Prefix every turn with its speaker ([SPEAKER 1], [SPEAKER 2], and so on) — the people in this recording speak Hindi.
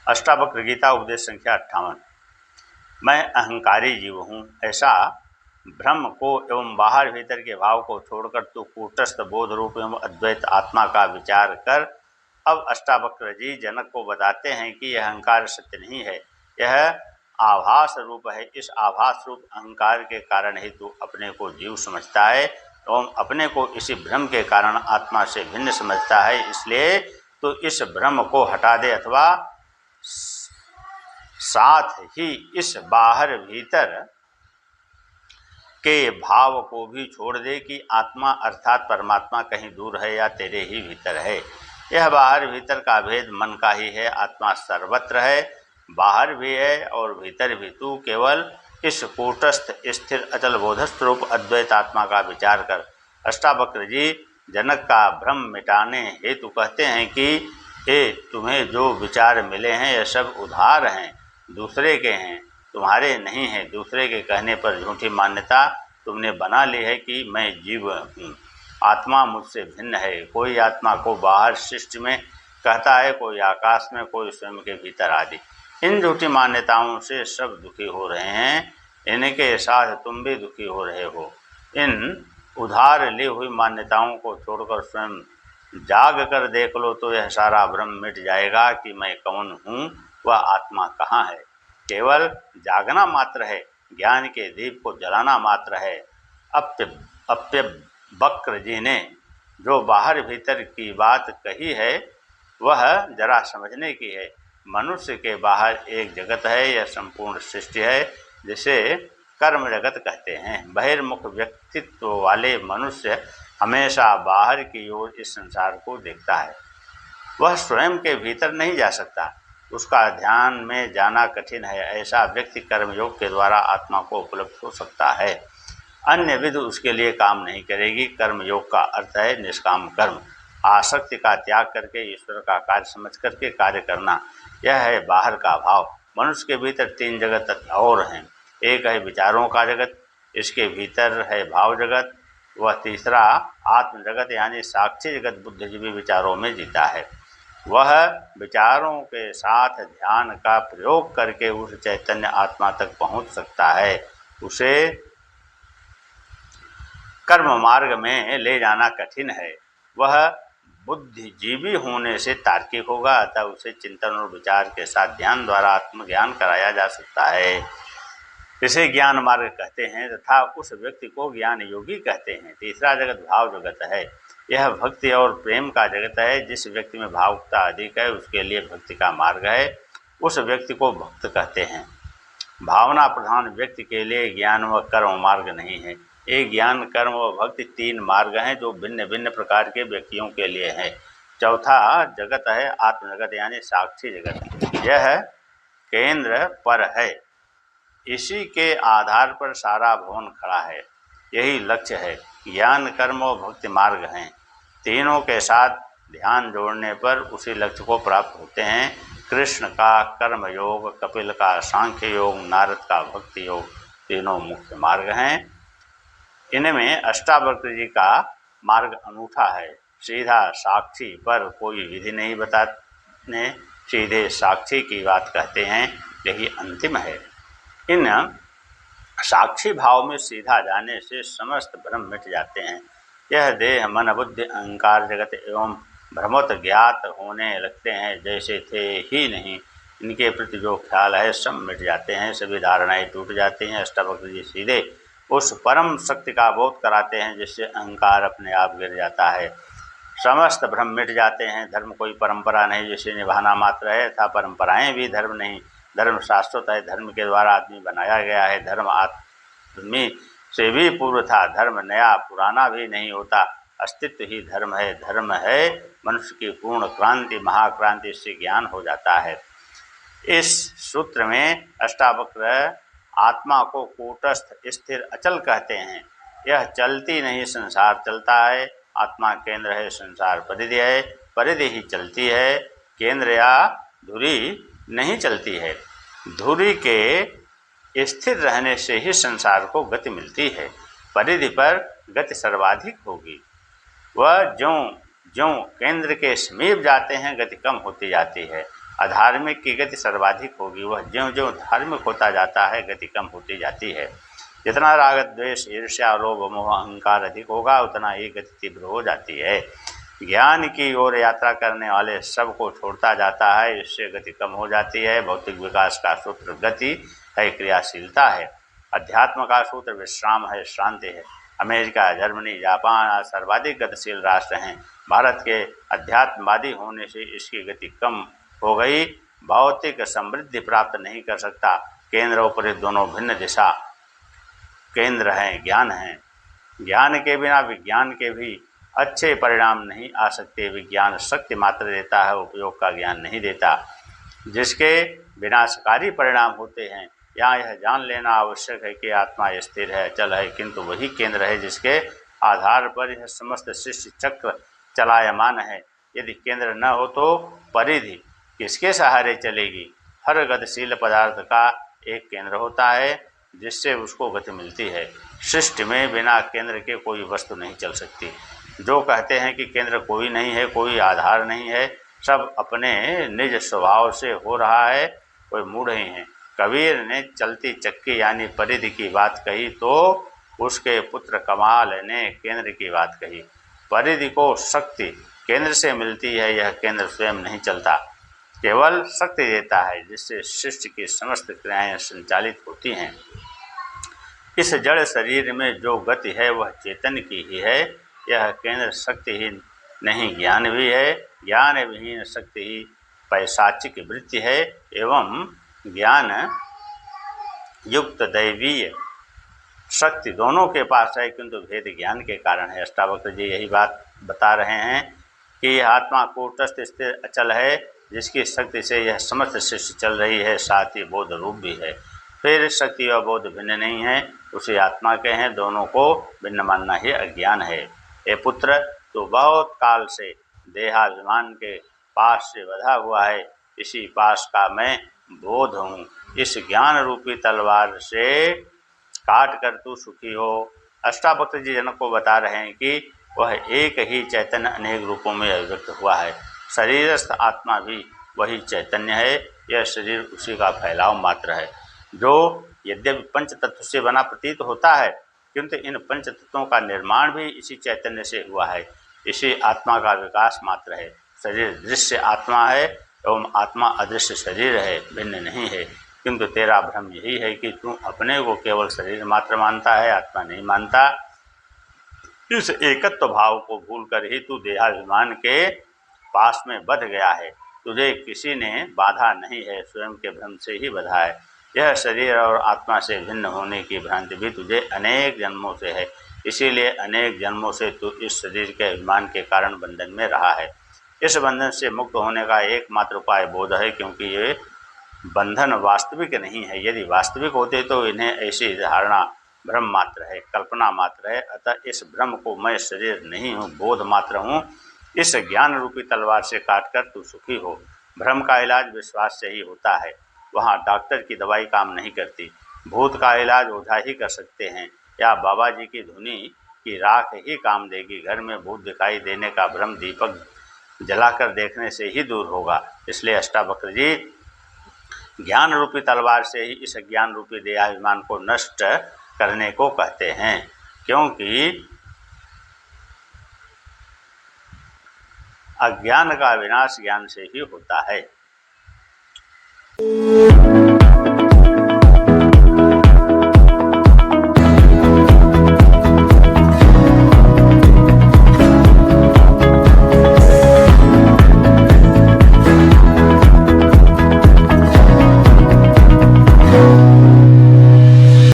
[SPEAKER 1] अष्टावक्र गीता उपदेश संख्या 58। मैं अहंकारी जीव हूँ, ऐसा भ्रम को एवं बाहर भीतर के भाव को छोड़कर तू कूटस्थ बोध रूप एवं अद्वैत आत्मा का विचार कर। अब अष्टावक्र जी जनक को बताते हैं कि यह अहंकार सत्य नहीं है, यह आभास रूप है। इस आभास रूप अहंकार के कारण ही तू अपने को जीव समझता है एवं अपने को इसी भ्रम के कारण आत्मा से भिन्न समझता है। इसलिए तो इस भ्रम को हटा दे अथवा साथ ही इस बाहर भीतर के भाव को भी छोड़ दे कि आत्मा अर्थात परमात्मा कहीं दूर है या तेरे ही भीतर है। यह बाहर भीतर का भेद मन का ही है। आत्मा सर्वत्र है, बाहर भी है और भीतर भी। तू केवल इस कूटस्थ स्थिर अचल बोधस्थ रूप अद्वैत आत्मा का विचार कर। अष्टावक्र जी जनक का भ्रम मिटाने हेतु कहते हैं कि हे, तुम्हें जो विचार मिले हैं यह सब उधार हैं, दूसरे के हैं, तुम्हारे नहीं हैं। दूसरे के कहने पर झूठी मान्यता तुमने बना ली है कि मैं जीव हूँ, आत्मा मुझसे भिन्न है। कोई आत्मा को बाहर सृष्टि में कहता है, कोई आकाश में, कोई स्वयं के भीतर आदि। इन झूठी मान्यताओं से सब दुखी हो रहे हैं, इनके साथ तुम भी दुखी हो रहे हो। इन उधार ली हुई मान्यताओं को छोड़कर स्वयं जाग कर देख लो तो यह सारा भ्रम मिट जाएगा कि मैं कौन हूँ, वह आत्मा कहाँ है। केवल जागना मात्र है, ज्ञान के दीप को जलाना मात्र है। अप्यवक्र जी ने जो बाहर भीतर की बात कही है वह जरा समझने की है। मनुष्य के बाहर एक जगत है, यह संपूर्ण सृष्टि है, जिसे कर्म जगत कहते हैं। बहिर्मुख व्यक्तित्व वाले मनुष्य हमेशा बाहर की ओर इस संसार को देखता है, वह स्वयं के भीतर नहीं जा सकता, उसका ध्यान में जाना कठिन है। ऐसा व्यक्ति कर्मयोग के द्वारा आत्मा को उपलब्ध हो सकता है, अन्य विधि उसके लिए काम नहीं करेगी। कर्मयोग का अर्थ है निष्काम कर्म, आसक्ति का त्याग करके ईश्वर का कार्य समझ करके कार्य करना। यह है बाहर का भाव। मनुष्य के भीतर 3 जगत और हैं। एक है विचारों का जगत, इसके भीतर है भाव जगत, वह तीसरा आत्म जगत यानी साक्षी जगत बुद्धिजीवी विचारों में जीता है। वह विचारों के साथ ध्यान का प्रयोग करके उस चैतन्य आत्मा तक पहुंच सकता है। उसे कर्म मार्ग में ले जाना कठिन है। वह बुद्धिजीवी होने से तार्किक होगा, अतः उसे चिंतन और विचार के साथ ध्यान द्वारा आत्मज्ञान कराया जा सकता है। इसे ज्ञान मार्ग कहते हैं तथा उस व्यक्ति को ज्ञान योगी कहते हैं। तीसरा जगत भाव जगत है, यह भक्ति और प्रेम का जगत है। जिस व्यक्ति में भावुकता अधिक है उसके लिए भक्ति का मार्ग है, उस व्यक्ति को भक्त कहते हैं। भावना प्रधान व्यक्ति के लिए ज्ञान व कर्म मार्ग नहीं है। एक ज्ञान, कर्म व भक्ति 3 मार्ग हैं जो भिन्न भिन्न प्रकार के व्यक्तियों के लिए हैं। चौथा जगत है आत्म जगत यानी साक्षी जगत। यह केंद्र पर है, इसी के आधार पर सारा भवन खड़ा है, यही लक्ष्य है। ज्ञान, कर्म और भक्ति मार्ग हैं। तीनों के साथ ध्यान जोड़ने पर उसी लक्ष्य को प्राप्त होते हैं। कृष्ण का कर्म योग, कपिल का सांख्य योग, नारद का भक्ति योग, तीनों मुख्य मार्ग हैं। इनमें अष्टावक्र जी का मार्ग अनूठा है। सीधा साक्षी पर कोई विधि नहीं बताने, सीधे साक्षी की बात कहते हैं, यही अंतिम है। इन साक्षी भाव में सीधा जाने से समस्त भ्रम मिट जाते हैं। यह देह, मन, बुद्धि, अहंकार जगत एवं भ्रमोत ज्ञात होने लगते हैं, जैसे थे ही नहीं। इनके प्रति जो ख्याल है सब मिट जाते हैं, सभी धारणाएं टूट जाती हैं। अष्टावक्र जी सीधे उस परम शक्ति का बोध कराते हैं जिससे अहंकार अपने आप गिर जाता है, समस्त भ्रम मिट जाते हैं। धर्म कोई परंपरा नहीं जिसे निभाना मात्र है, तथा परंपराएं भी धर्म नहीं। धर्म शाश्वत है, धर्म के द्वारा आदमी बनाया गया है। धर्म आदमी से भी पूर्व था, धर्म नया पुराना भी नहीं होता, अस्तित्व ही धर्म है। धर्म है मनुष्य की पूर्ण क्रांति, महाक्रांति, इससे ज्ञान हो जाता है। इस सूत्र में अष्टावक्र आत्मा को कूटस्थ स्थिर अचल कहते हैं। यह चलती नहीं, संसार चलता है। आत्मा केंद्र है, संसार परिधि है, परिधि ही चलती है। केंद्र या धुरी नहीं चलती है। धुरी के स्थिर रहने से ही संसार को गति मिलती है। परिधि पर गति सर्वाधिक होगी। वह ज्यों ज्यों केंद्र के समीप जाते हैं गति कम होती जाती है। अधार्मिक की गति सर्वाधिक होगी। वह ज्यों-ज्यों धार्मिक होता जाता है गति कम होती जाती है। जितना राग द्वेष ईर्ष्या लोभ मोह अहंकार अधिक होगा उतना ही गति तीव्र हो जाती है। ज्ञान की ओर यात्रा करने वाले सबको छोड़ता जाता है, इससे गति कम हो जाती है। भौतिक विकास का सूत्र गति है, क्रियाशीलता है। अध्यात्म का सूत्र विश्राम है, शांति है। अमेरिका, जर्मनी, जापान आज सर्वाधिक गतिशील राष्ट्र हैं। भारत के अध्यात्मवादी होने से इसकी गति कम हो गई। भौतिक समृद्धि प्राप्त नहीं कर सकता। केंद्र उपरि दोनों भिन्न दिशा केंद्र हैं, ज्ञान हैं। ज्ञान के बिना विज्ञान के भी अच्छे परिणाम नहीं आ सकते। विज्ञान शक्ति मात्र देता है, उपयोग का ज्ञान नहीं देता, जिसके विनाशकारी परिणाम होते हैं। यहाँ यह जान लेना आवश्यक है कि आत्मा स्थिर है, अचल है, किंतु वही केंद्र है जिसके आधार पर यह समस्त सृष्टि चक्र चलायमान है। यदि केंद्र न हो तो परिधि किसके सहारे चलेगी? हर गतिशील पदार्थ का एक केंद्र होता है जिससे उसको गति मिलती है। सृष्टि में बिना केंद्र के कोई वस्तु नहीं चल सकती। जो कहते हैं कि केंद्र कोई नहीं है, कोई आधार नहीं है, सब अपने निज स्वभाव से हो रहा है, कोई मूढ़ ही है। कबीर ने चलती चक्की यानी परिधि की बात कही तो उसके पुत्र कमाल ने केंद्र की बात कही। परिधि को शक्ति केंद्र से मिलती है, यह केंद्र स्वयं नहीं चलता, केवल शक्ति देता है जिससे सृष्टि की समस्त क्रियाएं संचालित होती हैं। इस जड़ शरीर में जो गति है वह चेतन की ही है। यह केंद्र शक्ति ही नहीं, ज्ञान भी है। ज्ञान विहीन शक्ति ही पैशाचिक वृत्ति है एवं ज्ञान युक्त दैवीय शक्ति दोनों के पास है, किंतु भेद ज्ञान के कारण है। अष्टावक्र जी यही बात बता रहे हैं कि यह आत्मा कूटस्थ स्थिर अचल है, जिसकी शक्ति से यह समस्त सृष्टि चल रही है, साथ ही बोध रूप भी है। फिर शक्ति और बोध भिन्न नहीं है, उसी आत्मा के हैं। दोनों को भिन्न मानना ही अज्ञान है। हे पुत्र, तो बहुत काल से देहाभिमान के पास से बंधा हुआ है, इसी पास का मैं बोध हूँ। इस ज्ञान रूपी तलवार से काट कर तू सुखी हो। अष्टावक्र जी जनक को बता रहे हैं कि वह एक ही चैतन्य अनेक रूपों में अभिव्यक्त हुआ है। शरीरस्थ आत्मा भी वही चैतन्य है, यह शरीर उसी का फैलाव मात्र है, जो यद्यपि पंच तत्व से बना प्रतीत होता है, किंतु इन पंच तत्वों का निर्माण भी इसी चैतन्य से हुआ है। इसी आत्मा का विकास मात्र है। शरीर दृश्य आत्मा है एवं आत्मा अदृश्य शरीर है, भिन्न नहीं है। किंतु तेरा भ्रम यही है कि तू अपने को केवल शरीर मात्र मानता है, आत्मा नहीं मानता। इस एकत्व भाव को भूलकर ही तू देहाभिमान के पास में बंध गया है। तुझे किसी ने बाधा नहीं है, स्वयं के भ्रम से ही बंधा है। यह शरीर और आत्मा से भिन्न होने की भ्रांति भी तुझे अनेक जन्मों से है, इसीलिए अनेक जन्मों से तू इस शरीर के अभिमान के कारण बंधन में रहा है। इस बंधन से मुक्त होने का एकमात्र उपाय बोध है, क्योंकि ये बंधन वास्तविक नहीं है। यदि वास्तविक होते तो इन्हें ऐसी धारणा भ्रम मात्र है, कल्पना मात्र है। अतः इस भ्रम को मैं शरीर नहीं हूँ, बोध मात्र हूँ, इस ज्ञान रूपी तलवार से काटकर तू सुखी हो। भ्रम का इलाज विश्वास से ही होता है, वहाँ डॉक्टर की दवाई काम नहीं करती। भूत का इलाज ओझा ही कर सकते हैं, या बाबा जी की धुनी की राख ही काम देगी। घर में भूत दिखाई देने का भ्रम दीपक जलाकर देखने से ही दूर होगा। इसलिए अष्टावक्र जी ज्ञान रूपी तलवार से ही इस ज्ञान रूपी देहाभिमान को नष्ट करने को कहते हैं, क्योंकि अज्ञान का विनाश ज्ञान से ही होता है।